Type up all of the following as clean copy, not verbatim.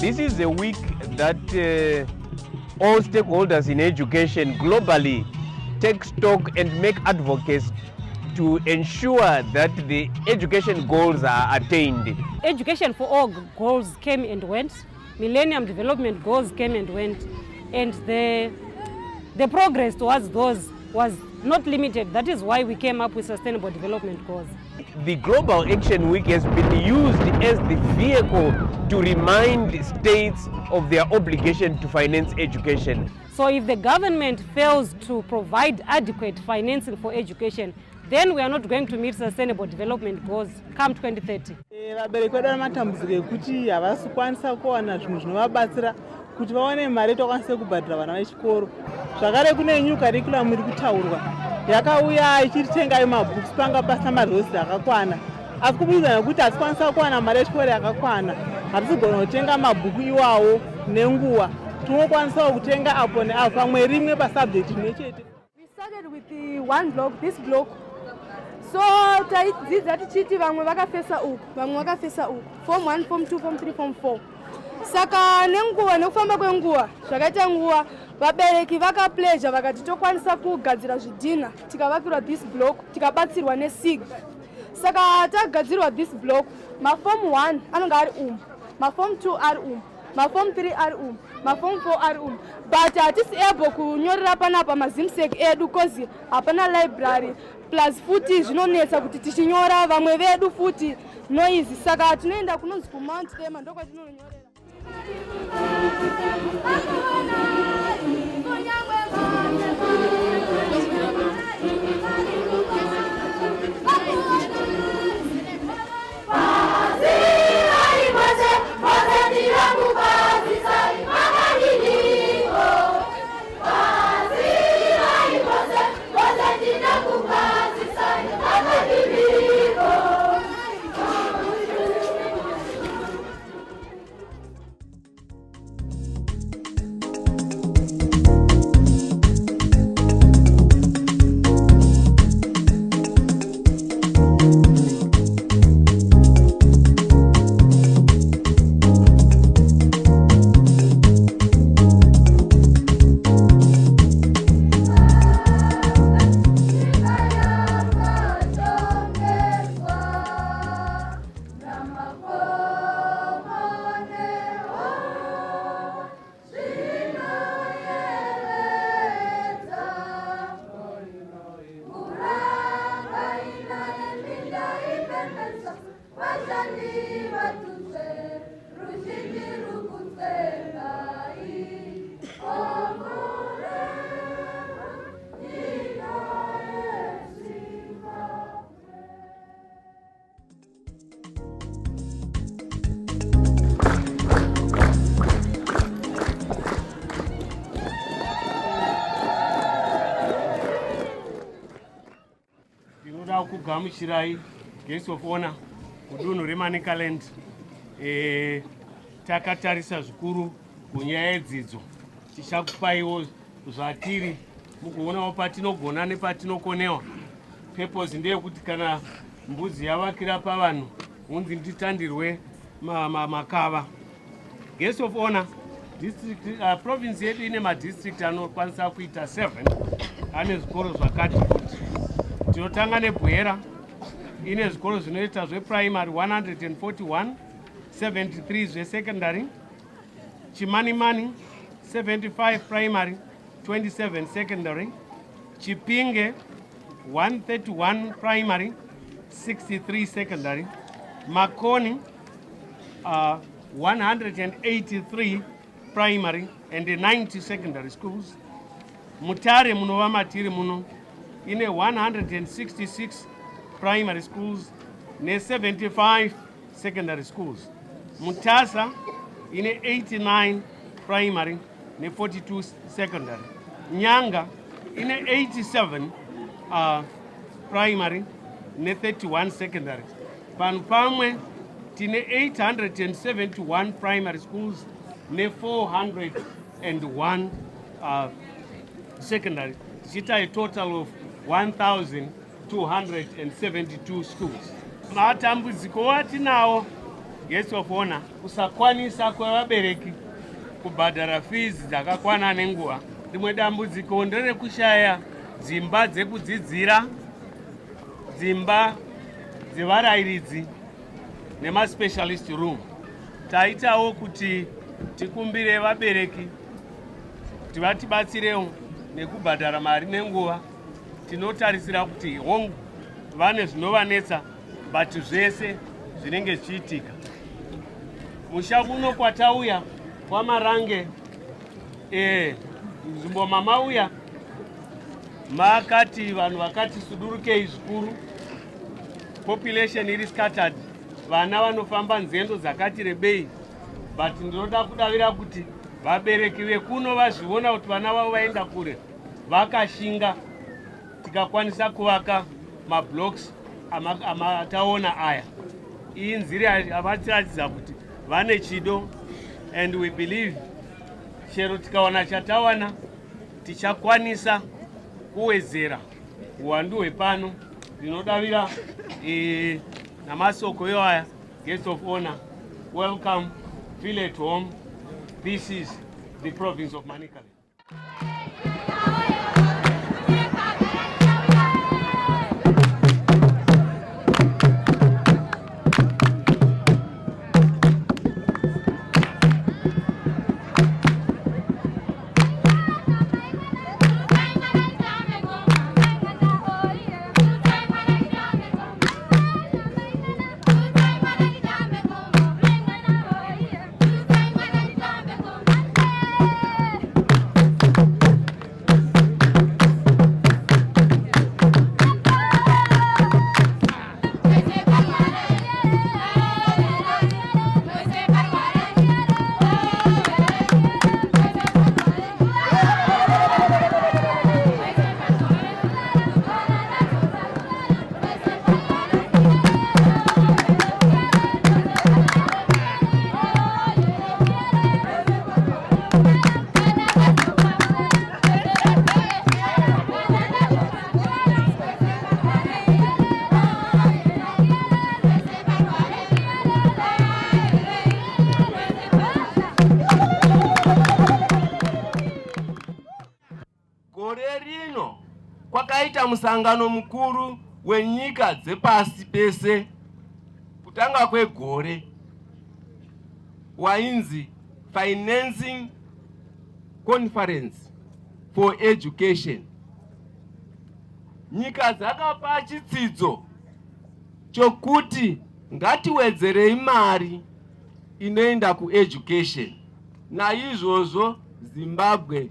This is a week that all stakeholders in education globally take stock and make advocacy to ensure that the education goals are attained. Education for all goals came and went. Millennium Development Goals came and went. And the progress towards those was not limited. That is why we came up with Sustainable Development Goals. The Global Action Week has been used as the vehicle to remind states of their obligation to finance education. So if the government fails to provide adequate financing for education, then we are not going to meet Sustainable Development Goals come 2030. Vabereki vedu vane matambudziko ekuti havasi kukwanisa kuwana zvinhu zvinovabatsira kuti vawane mari tokwanisa kubhadhira vana vechikoro. Zvakare kune new curriculum iri kutaurwa yakauya ichitengai mabhuks panga pasina maresources akakwana. Asi kubudikidza nekuti hatikwanisa kuwana mari yechikoro yakakwana, hatigona kutenga mabhuku iwawo nenguva. Tinokwanisa kutenga apo neapo pamwe rimwe pasubject imwe chete. We started with the one block, this block. So taidzidza tichiti vamwe vakafesa uku, vamwe vakafesa uku. Form 1, Form 2, Form 3, Form 4. Saka nenguva nekufamba kwenguva zvakaita nguva vabereki vakapleasure vakati tokwanisa kugadzira zvidhina tikavakirwa this block tikabatsirwa neSIG. Saka tagadzirwa this block, maform 1 anonge ari maform 2 ari maform 3 ari maform 4 ari but hatisi able kunyorera panapa mazimsek edu cause hapana library plus futi zvinonetsa kuti tichinyora vamwe vedu futi noise. Saka tinoenda kunonzi kuMount Dema ndokwatinonyorera. Kugamuchirai Guest of Honor kudunhu reManicaland. Takatarisa zvikuru kunyaya yedzidzo, tichakupaiwo zvatiri mukuonawo patinogona nepatinokonewa. Purpose ndeyekuti kana mbudzi yavakira pavanhu unzi nditandirwe makava. Guest of Honor district, province yedu ine madistrict anokwanisa kuita 7 ane zvikoro zvakati kuti. Tinotanga neBwera ine zvikoro zvinoita zveprimary 141, 73 zvesecondary. Chimanimani 75 primary, 27 secondary. Chipinge 131 primary, 63 secondary. Makoni 183 primary and 90 secondary schools. Mutare munova matiri muno ine 166 primary schools ne 75 secondary schools. Mutasa ine 89 primary ne 42 secondary. Nyanga ine 87 primary ne 31 secondary. Pamwe tine 871 primary schools ne 401 secondary. Chita a total of 1,272 schools. Matambudziko atinawo guest of honor, kusakwanisa kwevabereki kubhadhara fees dzakakwana nenguva. Rimwe dambudziko nderekushaya dzimba dzekudzidzira, dzimba dzevarairidzi nemaspecialist room. Taitawo kuti tikumbire vabereki kuti vatibatsirewo nekubhadhara mari nenguva. Tinotarisira kuti hongu vane zvinovanetsa but zvese zvinenge zvichiitika. Musha uno kwatauya kwaMarange, nzvimbo mamauya makati vanhu vakati sudurukei zvikuru, population iri scattered, vana vanofamba nzendo dzakati rebei. But ndinoda kudavira kuti vabereki vekuno vazviona kuti vana vavo vaenda kure, vakashinga tikakwanisa kuvaka mablocks amataona aya. Iyi nziri avatiratidza kuti vane chido, and we believe chero tikaona chatawana tichakwanisa kuwedzera uwandu hwepano. Ndinodavira namasoko iwaya. Guest of honor, welcome, feel at home. This is the province of Manicaland. Kwakaita musangano mukuru wenyika dzepasi pese kutanga kwegore wainzi Financing Conference for Education. Nyika dzakapa chitsidzo chokuti ngatiwedzerei mari inoenda kueducation. Naizvozvo Zimbabwe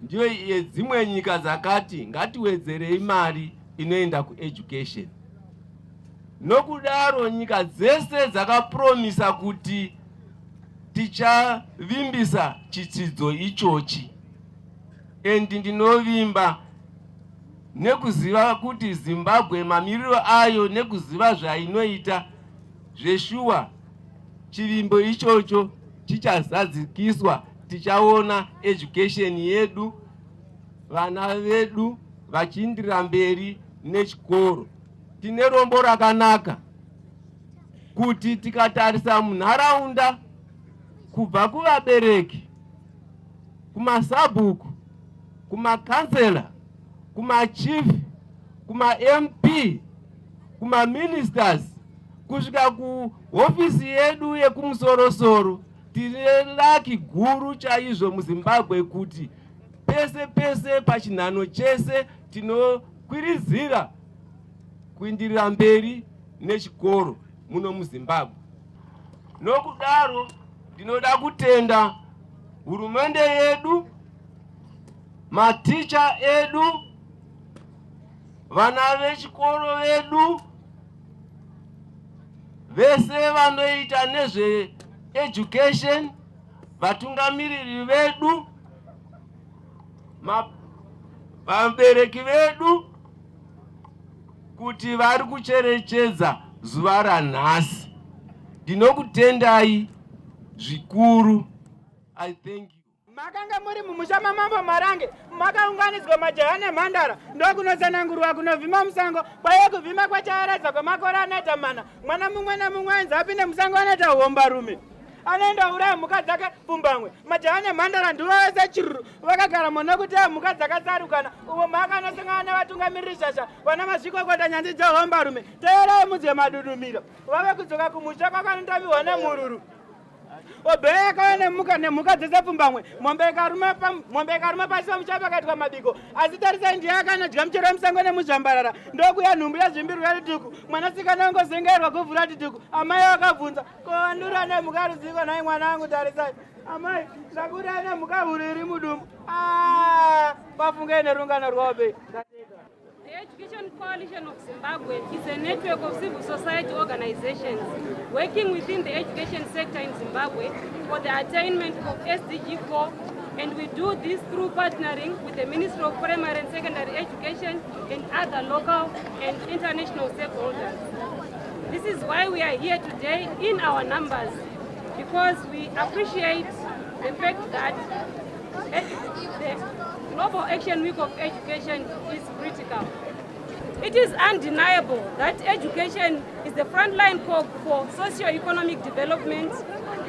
ndiyo dzimwe nyika dzakati ngatiwedzerei mari inoenda kueducation. Nokudaro nyika dzese dzakapromisa kuti tichavimbisa chitsidzo ichochi. Endi ndinovimba nekuziva kuti Zimbabwe mamiriro ayo nekuziva zvainoita zveshuwa chivimbo ichocho chichazadzikiswa. Tichaona education yedu, vana vedu vachiindira mberi nechikoro. Tine rombo rakanaka kuti tikatarisa munharaunda kubva kuvabereki, kumasabhuku, kumakansela, kumachief, kuma-MP, kuma-ministers, kusvika kuhofisi yedu yekumusoro-soro. Tine laki guru chaizvo muZimbabwe kuti pese pese pachinhano chese tinokwirizira kuindirira mberi nechikoro muno muZimbabwe. Nokudaro ndinoda kutenda hurumende yedu, maticha edu, vana vechikoro vedu, vese vanoita nezve education, vatungamiriri vedu, vabereki vedu, kuti vari kucherechedza zuva ranhasi. Ndinokutendai zvikuru. I thank you. Makanga muri mumusha mambo marange makaunganidzwa majaya nemhandara ndokunotsanangurwa kunovhima musango kwaiye kuvhima kwachaaradzwa kwemakore anoita mana mwana mumwe nemumwe ainzi apinde musango anoita hombarume anoenda uraya mhuka dzake pfumbamwe majaya nemhandara ndivo vese chiruru vakagara mona kuti mhuka dzakatsarukana umo makanosangana nevatungamiriri shasha vana mazvikokota nyanzi dzehombarume teerai mudzwe madudumiro vave kudzoka kumusha kwakanotaviwa nemururu obheya akava nemhuka dzese pfumbamwe mombe ikarume pasi pamucha pakaitika mabiko asi tarisai ndiye akanodya muchero wemusango nemuzvambarara ndokuya nhumbu yezvimbiru yadituku mwanasikana ongozengerwa kuvhura dituku amai vakabvunza kondura nemhuka ruziko nhai mwana wangu tarisai amai ndakurai nemhuka huru iri mudumbu pafungai nerungano rwaobe. The Education Coalition of Zimbabwe is a network of civil society organizations working within the education sector in Zimbabwe for the attainment of SDG 4, and we do this through partnering with the Ministry of Primary and Secondary Education and other local and international stakeholders. This is why we are here today in our numbers, because we appreciate the fact that the Global Action Week of Education is critical. It is undeniable that education is the frontline cog for socio-economic development,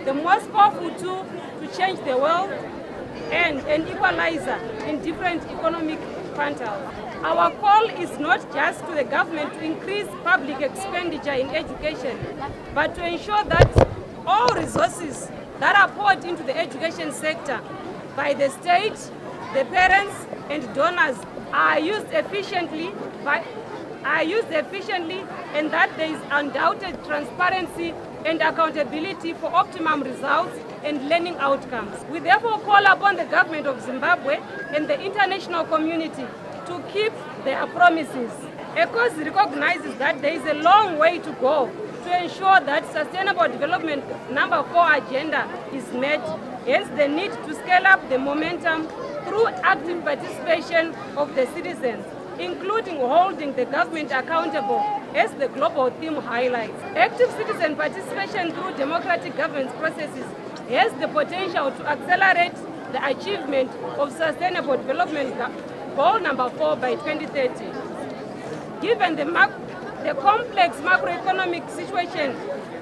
the most powerful tool to change the world, and an equalizer in different economic quantiles. Our call is not just to the government to increase public expenditure in education, but to ensure that all resources that are poured into the education sector by the state, the parents and donors are used efficiently and that there is undoubted transparency and accountability for optimum results and learning outcomes. We therefore call upon the government of Zimbabwe and the international community to keep their promises. ECOWAS recognizes that there is a long way to go to ensure that Sustainable Development Number 4 agenda is met, hence the need to scale up the momentum through active participation of the citizens, including holding the government accountable, as the global theme highlights. Active citizen participation through democratic governance processes has the potential to accelerate the achievement of Sustainable Development Goal number 4 by 2030. Given the complex macroeconomic situation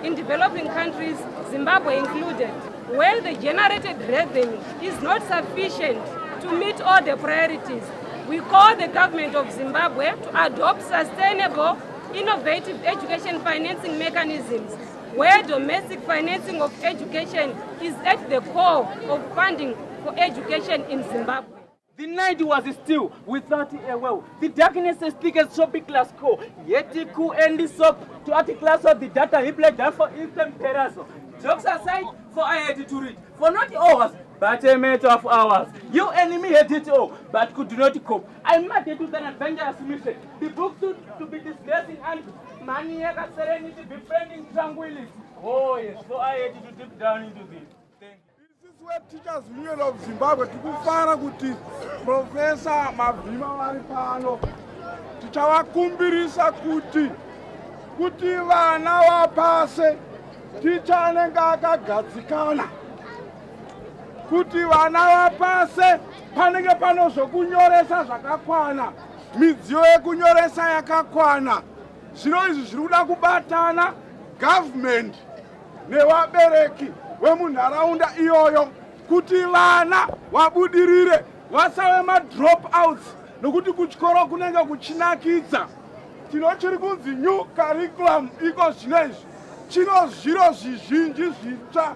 in developing countries, Zimbabwe included, where the generated revenue is not sufficient to meet all the priorities, we call the government of Zimbabwe to adopt sustainable, innovative education financing mechanisms, where domestic financing of education is at the core of funding for education in Zimbabwe. The night was still without a well. The darkness is thick as tropic glass core. Yet the cool and the soap to articles of the data he played down for instant terrazo. Jokes aside, for I had to read. For not hours, but a matter of hours. You enemy had it all, but could not cope. I made it to an adventurous mission. The book to be discussing and money serenity, befriending tranquility. Oh yes, so I had to dip down into this. Teachers Union of Zimbabwe tikufara kuti Professor Mavhima vari pano tichavakumbirisa kuti vana vapase ticha anenge akagadzikana kuti vana vapase panenge pano zvokunyoresa zvakakwana midziyo yekunyoresa yakakwana zvino izvi zviri kuda kubatana government nevabereki vemunharaunda iyoyo kuti vana vabudirire vasave madrop outs nokuti kuchikoro kunenge kuchinakidza chiri kunzi new curriculum iko zvinezvi chino zviro zvizhinji zvitsva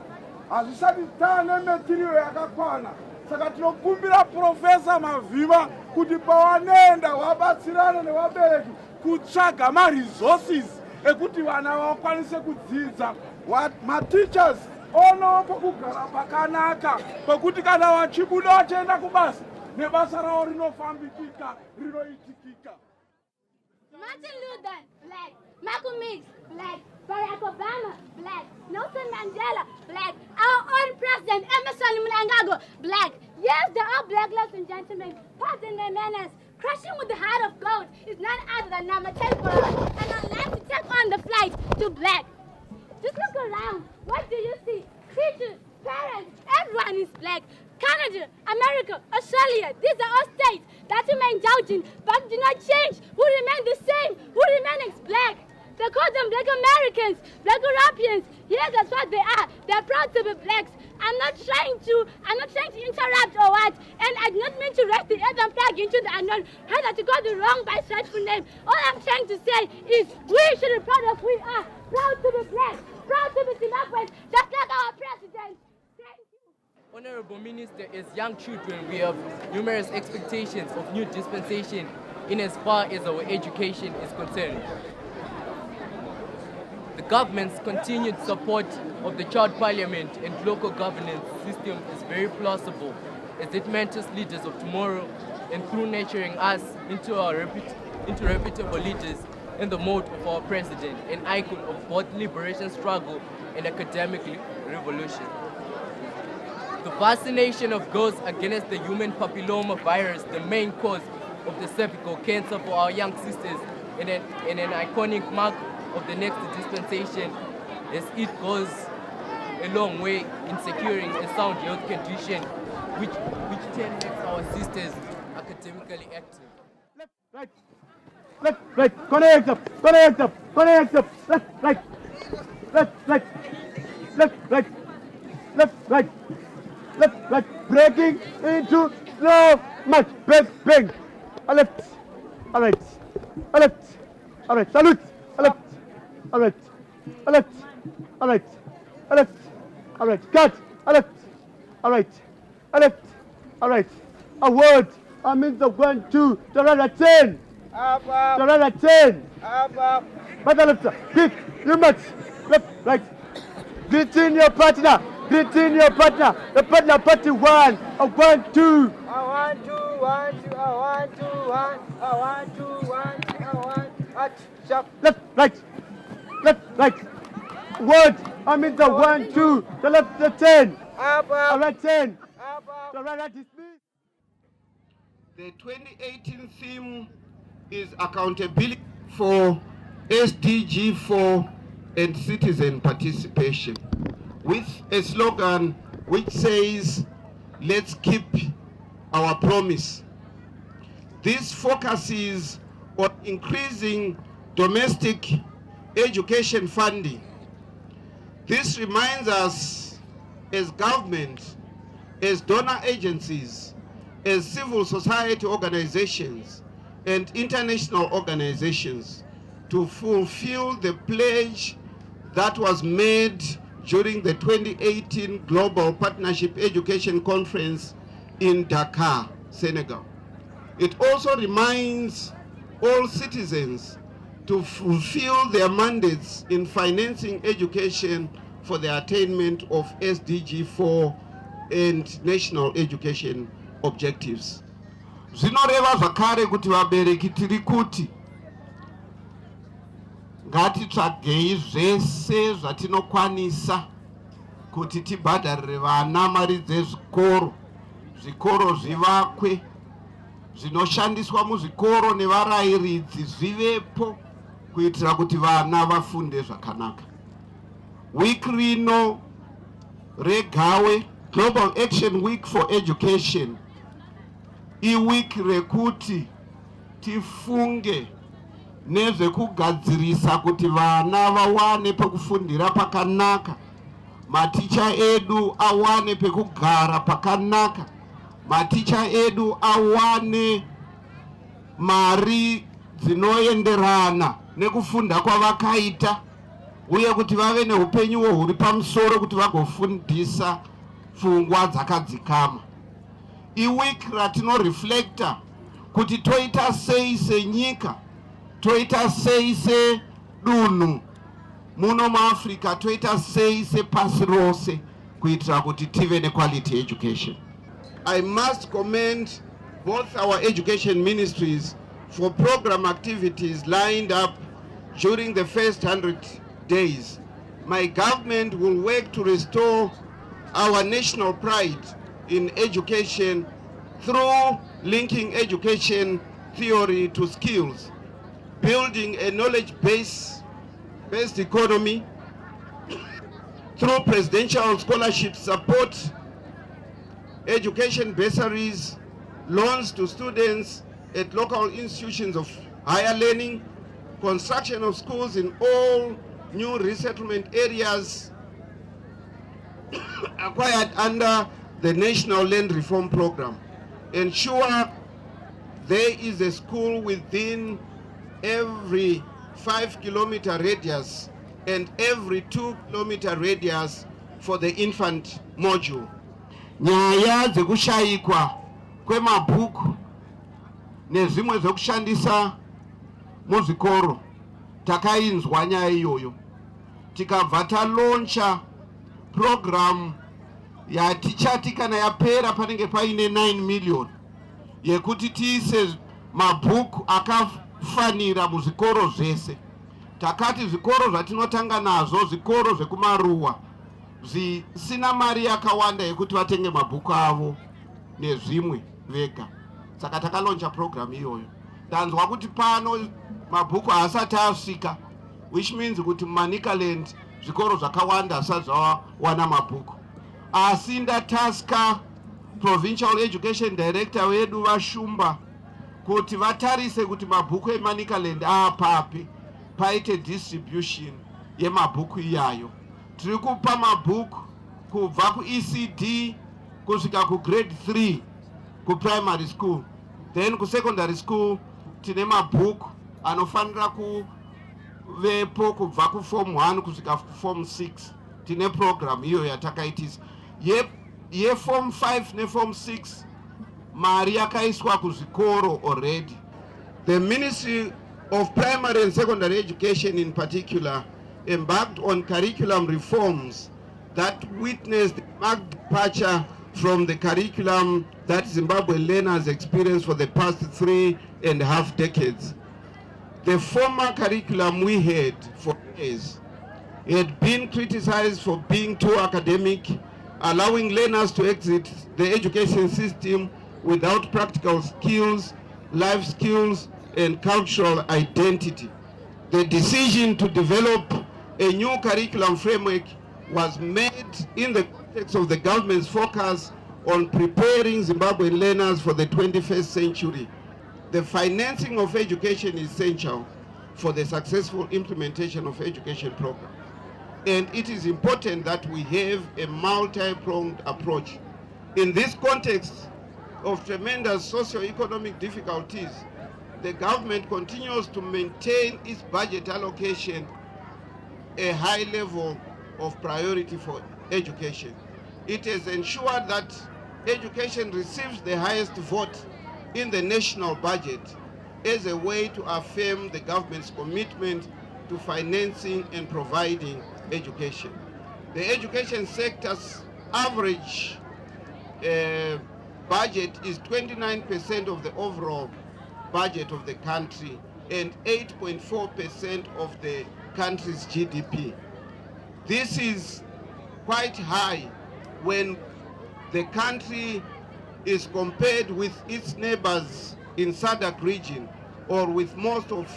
hazvisati taane material yakakwana saka tinokumbira Professor Mavhima kuti pavanoenda vabatsirane nevabereki kutsvaga maresources ekuti vana vakwanise kudzidza mateachers ono pokugara pakanaka pekuti kana vachibuda vachienda kubasa nebasa ravo rinofambikika rinoitikika. Martin Luther, black. Malcolm X, black. Barack Obama, black. Nelson Mandela, black. Our own president, Emerson Mnangagwa, black. Yes, they're all black, ladies and gentlemen. Pardon their manners. Crushing with the heart of gold is none other than number 10 for us. And I'd like to take on the flight to black. Just look around. What do you see? Teachers, parents, everyone is black. Come Canada, America, Australia. These are all states that remain doubting but do not change, who remain the same, who remain as black. They call them Black Americans, Black Europeans. Yeah, that's what they are. They're proud to be blacks. I'm not trying to interrupt or what, and I do not mean to raise the anthem flag into the unknown, rather to call the wrong by its rightful name. All I'm trying to say is we should be proud of who we are, proud to be black, proud to be Zimbabweans, just like our president. Thank you. Honorable Minister, as young children, we have numerous expectations of new dispensation in as far as our education is concerned. The government's continued support of the child parliament and local governance system is very plausible as it mentors leaders of tomorrow and through nurturing us into reputable leaders in the mode of our president, an icon of both liberation struggle and academic revolution. The vaccination of girls against the human papilloma virus, the main cause of the cervical cancer for our young sisters, and an iconic mark of the next dispensation, as it goes a long way in securing a sound health condition which 10 makes our sisters academically active. Left, right, connect up, connect up, connect up, left, right, left, right, left, right, left, right, left, right, breaking into slow march, bang, bang, a left, a right, a left, a right, salute, a left, a right, a left, a right, a left, a right, cut, a left, a right, a left, a right, a word, I mean the 1, 2, the right, 10. Up, up. The right 10. Up. But the left, kick, you match. Left, right. Greeting your partner. Greeting your partner. The partner party 1. A 1, 2. A 1, 2, 1, 2. A 1, 2, 1. A 1, 2, 1, 2. A 1. At, sharp. Left, right. Left, right. Word. I mean the 1, 2. The left, the 10. Up. A right 10. Up. The right is me. The 2018 theme is accountability for SDG 4 and citizen participation, with a slogan which says, let's keep our promise. This focuses on increasing domestic education funding. This reminds us as government, as donor agencies, as civil society organizations, and international organizations to fulfill the pledge that was made during the 2018 Global Partnership Education Conference in Dakar, Senegal. It also reminds all citizens to fulfill their mandates in financing education for the attainment of SDG 4 and national education objectives. Zvinoreva zvakare kuti vabereki tiri kuti ngatitsvagei zvese zvatinokwanisa kuti tibhadharire vana mari dzezvikoro, zvikoro zvivakwe, zvinoshandiswa muzvikoro nevarayiridzi zvivepo kuitira kuti vana vafunde zvakanaka. Week rino reGawe, Global Action Week for Education, iwiki rekuti tifunge nezvekugadzirisa kuti vana vawane pekufundira pakanaka, maticha edu awane pekugara pakanaka, maticha edu awane mari dzinoenderana nekufunda kwavakaita, uye kuti vave neupenyu huri pamusoro kuti vagofundisa pfungwa dzakadzikama. Iwiki ratinoreflecta kuti toita sei senyika, toita sei sedunhu muno muAfrica, toita sei sepasi rose kuitira kuti tive nequality education. I must commend both our education ministries for program activities lined up during the first 100 days. My government will work to restore our national pride in education through linking education theory to skills, building a knowledge-based economy through presidential scholarship support, education bursaries, loans to students at local institutions of higher learning, construction of schools in all new resettlement areas acquired under the National Land Reform Program. Ensure there is a school within every 5-kilometer radius and every 2-kilometer radius for the infant module. Nyaya dzekushayikwa kwemabhuku nezvimwe zvekushandisa muzvikoro takainzwa nyaya iyoyo, tikabva taloncha program yatichati kana yapera panenge paine 9 million yekuti tiise mabhuku akafanira muzvikoro zvese. Takati zvikoro zvatinotanga nazvo zvikoro zvekumaruwa zvisina mari yakawanda yekuti vatenge mabhuku avo nezvimwe vega, saka takaloncha program iyoyo. Ndanzwa kuti pano mabhuku haasati asvika, which means kuti muManicaland zvikoro zvakawanda hasati zvawana mabhuku. Asi ndataska Provincial Education Director wedu Vashumba kuti vatarise kuti mabhuku eManicaland apapi, paite distribution yemabhuku iyayo. Tiri kupa mabhuku kubva ku-ECD kusvika ku-grade 3 ku-primary school, then ku-secondary school tine mabhuku anofanira kuvepo kubva ku-form 1 kusvika ku-form 6. Tine program iyo yatakaitisa ye-form 5 ne-form 6 mari yakaiswa kuzvikoro already. The Ministry of Primary and Secondary Education in particular embarked on curriculum reforms that witnessed marked departure from the curriculum that Zimbabwe learners experienced for the past 3.5 decades. The former curriculum we had for years had been criticized for being too academic, allowing learners to exit the education system without practical skills, life skills, and cultural identity. The decision to develop a new curriculum framework was made in the context of the government's focus on preparing Zimbabwean learners for the 21st century. The financing of education is essential for the successful implementation of education programs. And it is important that we have a multi-pronged approach. In this context of tremendous socio-economic difficulties, the government continues to maintain its budget allocation a high level of priority for education. It has ensured that education receives the highest vote in the national budget as a way to affirm the government's commitment to financing and providing education. The education sector's average budget is 29% of the overall budget of the country and 8.4% of the country's GDP. This is quite high when the country is compared with its neighbors in SADC region or with most of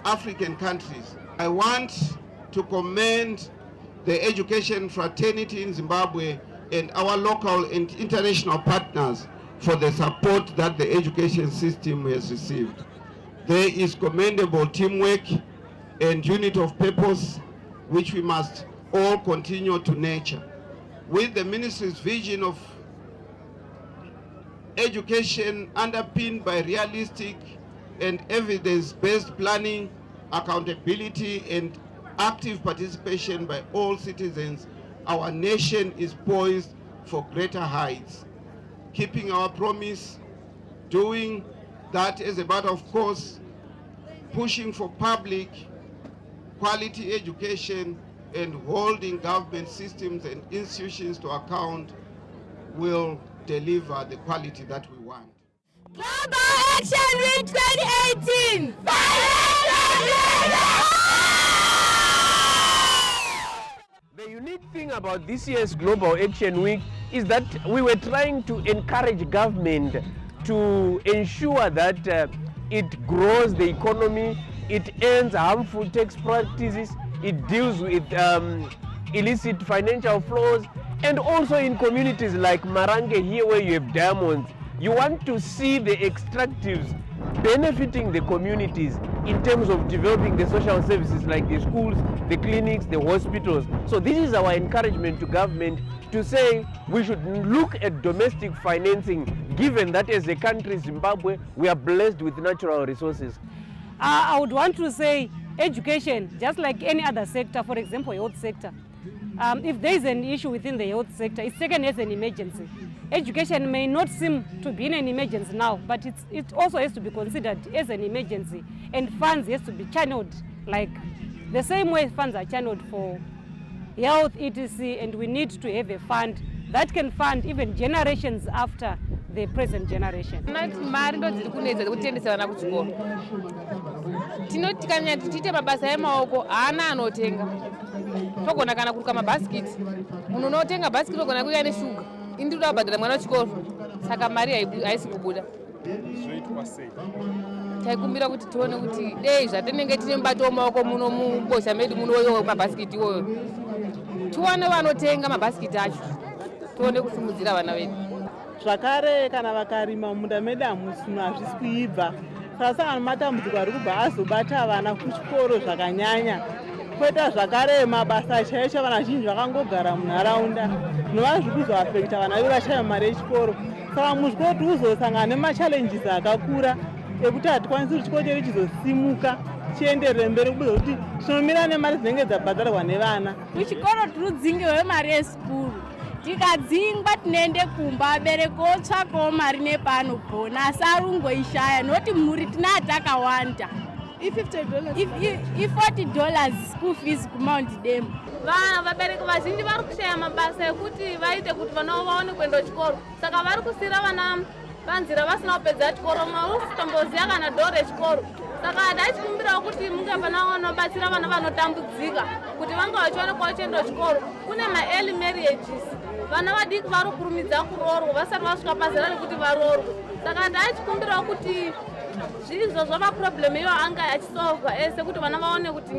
African countries. I want to commend the education fraternity in Zimbabwe and our local and international partners for the support that the education system has received. There is commendable teamwork and unit of purpose which we must all continue to nurture. With the ministry's vision of education underpinned by realistic and evidence-based planning, accountability, and active participation by all citizens, our nation is poised for greater heights. Keeping our promise, doing that as a matter of course, pushing for public quality education and holding government systems and institutions to account will deliver the quality that we want. Global Action Week 2018! The unique thing about this year's Global Action Week is that we were trying to encourage government to ensure that it grows the economy, it ends harmful tax practices, it deals with illicit financial flows, And also in communities like Marange here where you have diamonds, you want to see the extractives benefiting the communities in terms of developing the social services like the schools, the clinics, the hospitals. So this is our encouragement to government to say we should look at domestic financing, given that as a country, Zimbabwe, we are blessed with natural resources. I would want to say education, just like any other sector, for example, health sector. If there is an issue within the health sector, it's taken as an emergency. Education may not seem to be in an emergency now, but it also has to be considered as an emergency, and funds has to be channeled like the same way funds are channeled for health, etc. And we need to have a fund that can fund even generations after the present generation. Tiite mabasa emaoko haana anotenga. Togona kana kuruka mabhasikiti. Munhu unotenga bhasikiti ogona kuuya neshuga. Ini ndiri kubhadhara mwana wechikoro. Saka mari haisi kubuda. Zvoitwa sei? Taikumbira kuti tione kuti dei zvatinenge tine mubato wemaoko muno mubosha medu muno mabhasikiti iwoyo. Tione vanotenga mabhasikiti acho. Tione kusimudzira vana vedu. Zvakare kana vakarima munda medu hamusina hazvisi kuibva. Saka matambudziko ari kubva azobata vana kuchikoro zvakanyanya. Kweta zvakare mabasa chaicho vana vazhinji vakangogara munharaunda. Zvinova zviri kuzoafekta vana vedu vashaya mari yechikoro. Saka muzvikoro tiri kuzosangana nemachallenges akakura ekuti hatikwanisi kuti chikoro chedu chizosimuka chienderere mberi kubuza kuti tinomira nemari dzinenge dzabhadharwa nevana. Kuchikoro tiri kudzingiwe mari yesikuru. Tikadzingwa tinoende kumba abereki otsvakawo mari nepaanogona asi arungoishaya noti mhuri tina takawanda. $40 school fees kuMount Dam. Vabereki vazhinji vari kushaya mabasa ekuti vaite kuti vana vaone kuenda kuchikoro. Saka vari kusira vana panzira vasina kupedza chikoro, usitomboziya kana dhoo rechikoro. Saka ndachikumbirawo kuti munge pana vanobatsira vana vanotambudzika kuti vanga vachionekwa vachienda kuchikoro. Kune ma-early marriages. Vana vadiki vari kurumidza kuroorwa vasati vasvika pazera rekuti varoorwe. Saka ndachikumbirawo kuti zvizvo zvava problem iyo anga achisolvwa ese kuti vana vaone kuti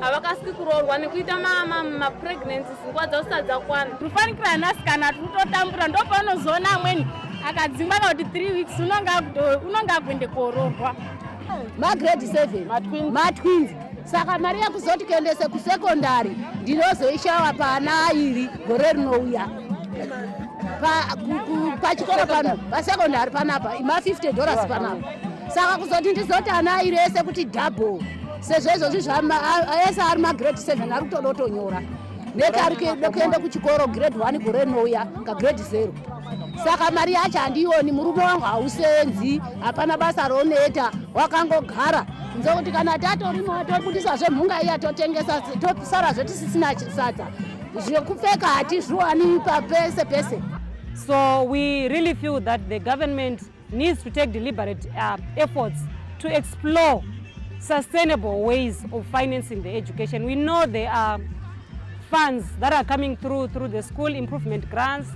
havakasiki kuroorwa nekuita ma-pregnancies nguva dzavusati dzakwana. Tufanikira anasikana turikutotambura ndopanozoona amweni akadzingwa kuti 3 weeks unonga akuende kooroorwa. Magrade 7 matwins. Saka mari yakuzoti kuendese kusekondari ndinozoishawa paana airi gore rinouya. Pachikoro pano pasekondari panapa $50 panapa. Saka kuzoti ndizoti ana airi ese kuti double. Sezvo izvozvi ese ari magrade 7 ari kutodotonyora. Neti ari kuenda kuchikoro grade 1 gore rinouya kagrade 0. Saka mari yacho handioni, murume wangu hausenzi, hapana basa ronoita, wakangogara. Nzokuti kana tatorima tobudisa zvemhunga iya totengesa tosara zvetisisina sadza. Zvekupfeka hatizviwani pese pese. So we really feel that the government needs to take deliberate efforts to explore sustainable ways of financing the education. We know there are funds that are coming through the school improvement grants.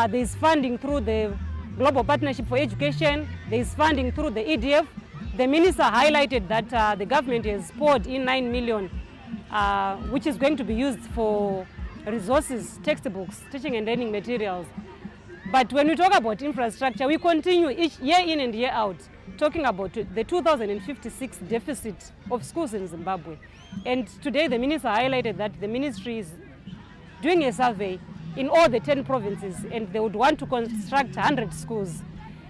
There is funding through the Global Partnership for Education. There is funding through the EDF. The minister highlighted that the government has poured in 9 million, which is going to be used for resources, textbooks, teaching and learning materials. But when we talk about infrastructure, we continue each year in and year out talking about the 2056 deficit of schools in Zimbabwe. And today the minister highlighted that the ministry is doing a survey in all the 10 provinces, and they would want to construct 100 schools.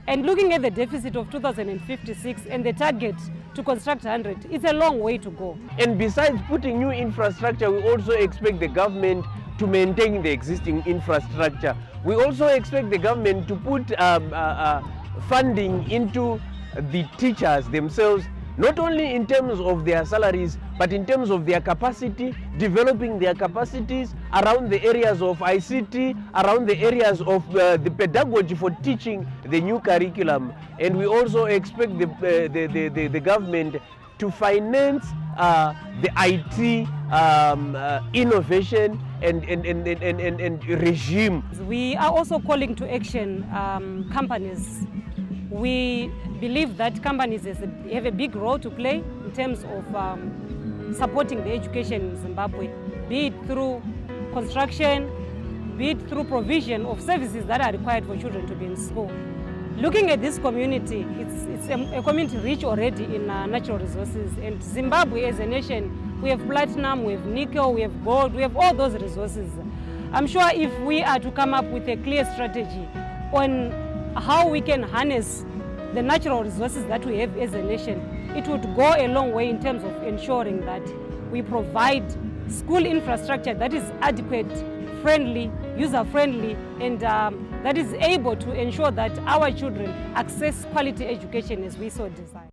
And looking at the deficit of 2056 and the target to construct 100, it's a long way to go. And besides putting new infrastructure, we also expect the government to maintain the existing infrastructure. We also expect the government to put funding into the teachers themselves, not only in terms of their salaries, but in terms of their capacity, developing their capacities around the areas of ICT, around the areas of the pedagogy for teaching the new curriculum. And we also expect the government to finance the IT innovation and regime. We are also calling to action companies. We believe that companies have a big role to play in terms of supporting the education in Zimbabwe, be it through construction, be it through provision of services that are required for children to be in school. Looking at this community, it's a community rich already in natural resources, and Zimbabwe as a nation, we have platinum, we have nickel, we have gold, we have all those resources. I'm sure if we are to come up with a clear strategy on how we can harness the natural resources that we have as a nation, it would go a long way in terms of ensuring that we provide school infrastructure that is adequate, friendly, user-friendly, and that is able to ensure that our children access quality education as we so desire.